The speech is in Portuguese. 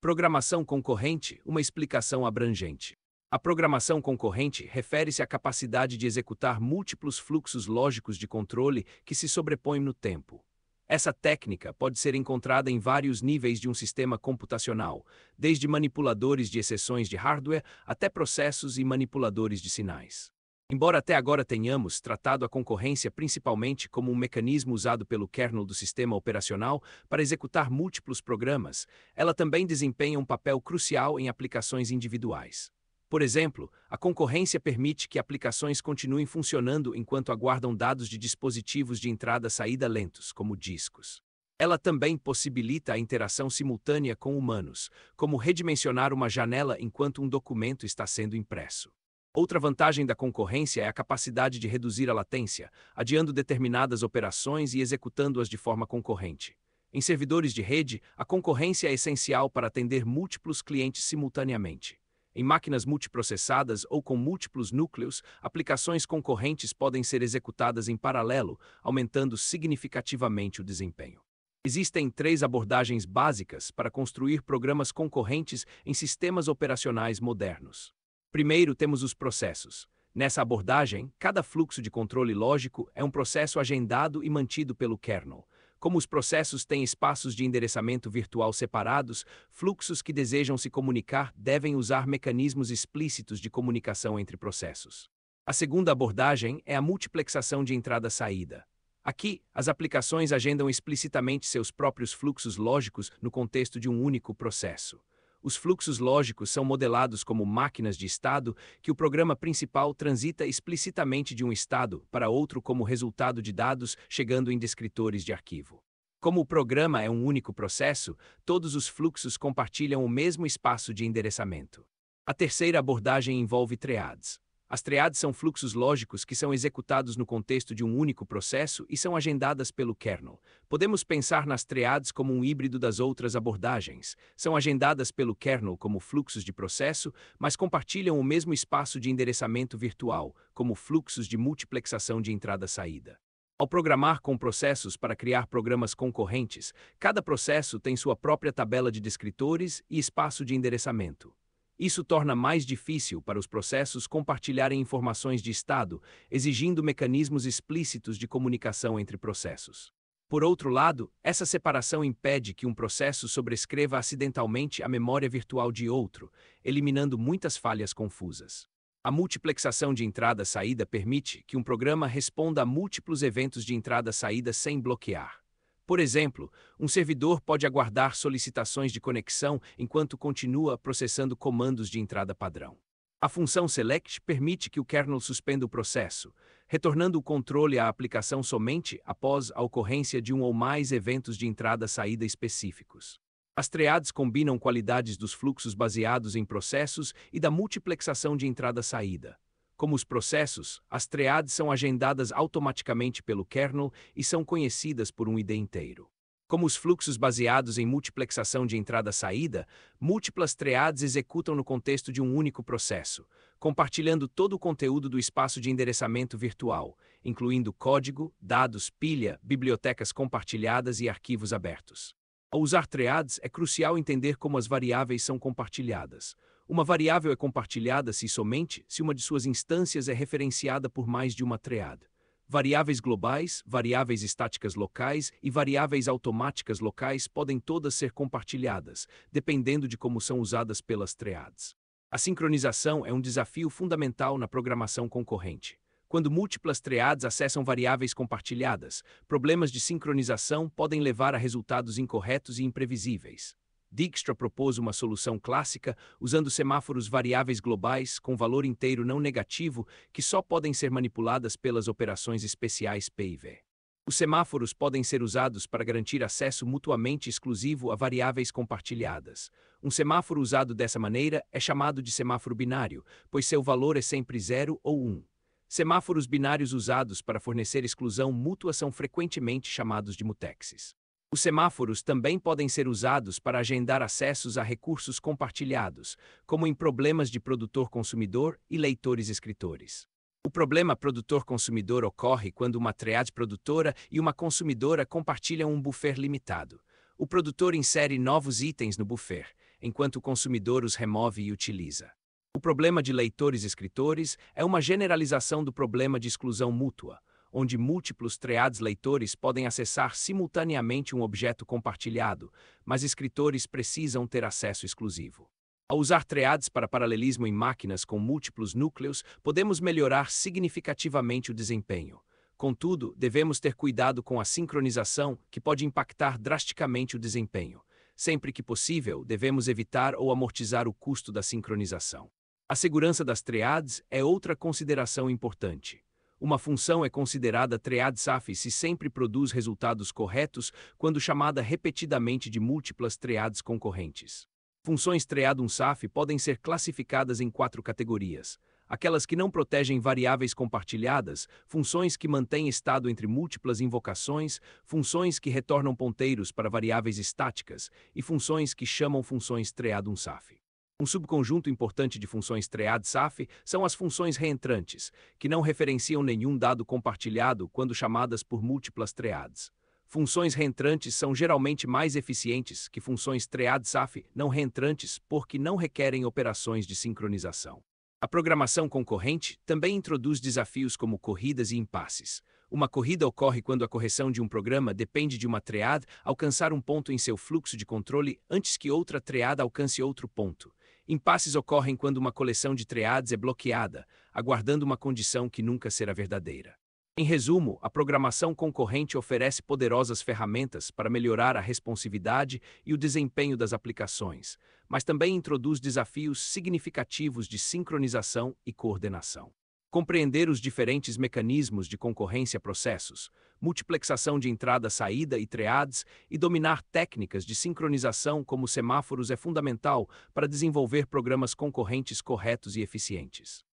Programação concorrente, uma explicação abrangente. A programação concorrente refere-se à capacidade de executar múltiplos fluxos lógicos de controle que se sobrepõem no tempo. Essa técnica pode ser encontrada em vários níveis de um sistema computacional, desde manipuladores de exceções de hardware até processos e manipuladores de sinais. Embora até agora tenhamos tratado a concorrência principalmente como um mecanismo usado pelo kernel do sistema operacional para executar múltiplos programas, ela também desempenha um papel crucial em aplicações individuais. Por exemplo, a concorrência permite que aplicações continuem funcionando enquanto aguardam dados de dispositivos de entrada-saída lentos, como discos. Ela também possibilita a interação simultânea com humanos, como redimensionar uma janela enquanto um documento está sendo impresso. Outra vantagem da concorrência é a capacidade de reduzir a latência, adiando determinadas operações e executando-as de forma concorrente. Em servidores de rede, a concorrência é essencial para atender múltiplos clientes simultaneamente. Em máquinas multiprocessadas ou com múltiplos núcleos, aplicações concorrentes podem ser executadas em paralelo, aumentando significativamente o desempenho. Existem 3 abordagens básicas para construir programas concorrentes em sistemas operacionais modernos. Primeiro, temos os processos. Nessa abordagem, cada fluxo de controle lógico é um processo agendado e mantido pelo kernel. Como os processos têm espaços de endereçamento virtual separados, fluxos que desejam se comunicar devem usar mecanismos explícitos de comunicação entre processos. A segunda abordagem é a multiplexação de entrada-saída. Aqui, as aplicações agendam explicitamente seus próprios fluxos lógicos no contexto de um único processo. Os fluxos lógicos são modelados como máquinas de estado que o programa principal transita explicitamente de um estado para outro como resultado de dados chegando em descritores de arquivo. Como o programa é um único processo, todos os fluxos compartilham o mesmo espaço de endereçamento. A terceira abordagem envolve triads. As triads são fluxos lógicos que são executados no contexto de um único processo e são agendadas pelo kernel. Podemos pensar nas triads como um híbrido das outras abordagens. São agendadas pelo kernel como fluxos de processo, mas compartilham o mesmo espaço de endereçamento virtual, como fluxos de multiplexação de entrada-saída. Ao programar com processos para criar programas concorrentes, cada processo tem sua própria tabela de descritores e espaço de endereçamento. Isso torna mais difícil para os processos compartilharem informações de estado, exigindo mecanismos explícitos de comunicação entre processos. Por outro lado, essa separação impede que um processo sobrescreva acidentalmente a memória virtual de outro, eliminando muitas falhas confusas. A multiplexação de entrada-saída permite que um programa responda a múltiplos eventos de entrada-saída sem bloquear. Por exemplo, um servidor pode aguardar solicitações de conexão enquanto continua processando comandos de entrada padrão. A função select permite que o kernel suspenda o processo, retornando o controle à aplicação somente após a ocorrência de um ou mais eventos de entrada-saída específicos. As triads combinam qualidades dos fluxos baseados em processos e da multiplexação de entrada-saída. Como os processos, as triads são agendadas automaticamente pelo kernel e são conhecidas por um ID inteiro. Como os fluxos baseados em multiplexação de entrada-saída, múltiplas triads executam no contexto de um único processo, compartilhando todo o conteúdo do espaço de endereçamento virtual, incluindo código, dados, pilha, bibliotecas compartilhadas e arquivos abertos. Ao usar triads, é crucial entender como as variáveis são compartilhadas. Uma variável é compartilhada se e somente se uma de suas instâncias é referenciada por mais de uma triad. Variáveis globais, variáveis estáticas locais e variáveis automáticas locais podem todas ser compartilhadas, dependendo de como são usadas pelas triads. A sincronização é um desafio fundamental na programação concorrente. Quando múltiplas triads acessam variáveis compartilhadas, problemas de sincronização podem levar a resultados incorretos e imprevisíveis. Dijkstra propôs uma solução clássica usando semáforos variáveis globais com valor inteiro não negativo que só podem ser manipuladas pelas operações especiais P e V. Os semáforos podem ser usados para garantir acesso mutuamente exclusivo a variáveis compartilhadas. Um semáforo usado dessa maneira é chamado de semáforo binário, pois seu valor é sempre 0 ou 1. Semáforos binários usados para fornecer exclusão mútua são frequentemente chamados de mutexes. Os semáforos também podem ser usados para agendar acessos a recursos compartilhados, como em problemas de produtor-consumidor e leitores-escritores. O problema produtor-consumidor ocorre quando uma triad produtora e uma consumidora compartilham um buffer limitado. O produtor insere novos itens no buffer. enquanto o consumidor os remove e utiliza. O problema de leitores-escritores é uma generalização do problema de exclusão mútua, onde múltiplos threads leitores podem acessar simultaneamente um objeto compartilhado, mas escritores precisam ter acesso exclusivo. Ao usar threads para paralelismo em máquinas com múltiplos núcleos, podemos melhorar significativamente o desempenho. Contudo, devemos ter cuidado com a sincronização, que pode impactar drasticamente o desempenho. Sempre que possível, devemos evitar ou amortizar o custo da sincronização. A segurança das threads é outra consideração importante. Uma função é considerada thread safe se sempre produz resultados corretos quando chamada repetidamente de múltiplas threads concorrentes. Funções thread unsafe podem ser classificadas em 4 categorias: aquelas que não protegem variáveis compartilhadas, funções que mantêm estado entre múltiplas invocações, funções que retornam ponteiros para variáveis estáticas e funções que chamam funções thread unsafe. Um subconjunto importante de funções thread safe são as funções reentrantes, que não referenciam nenhum dado compartilhado quando chamadas por múltiplas threads. Funções reentrantes são geralmente mais eficientes que funções thread safe não reentrantes porque não requerem operações de sincronização. A programação concorrente também introduz desafios como corridas e impasses. Uma corrida ocorre quando a correção de um programa depende de uma thread alcançar um ponto em seu fluxo de controle antes que outra thread alcance outro ponto. Impasses ocorrem quando uma coleção de threads é bloqueada, aguardando uma condição que nunca será verdadeira. Em resumo, a programação concorrente oferece poderosas ferramentas para melhorar a responsividade e o desempenho das aplicações, mas também introduz desafios significativos de sincronização e coordenação. Compreender os diferentes mecanismos de concorrência processos, multiplexação de entrada-saída e threads e dominar técnicas de sincronização como semáforos é fundamental para desenvolver programas concorrentes corretos e eficientes.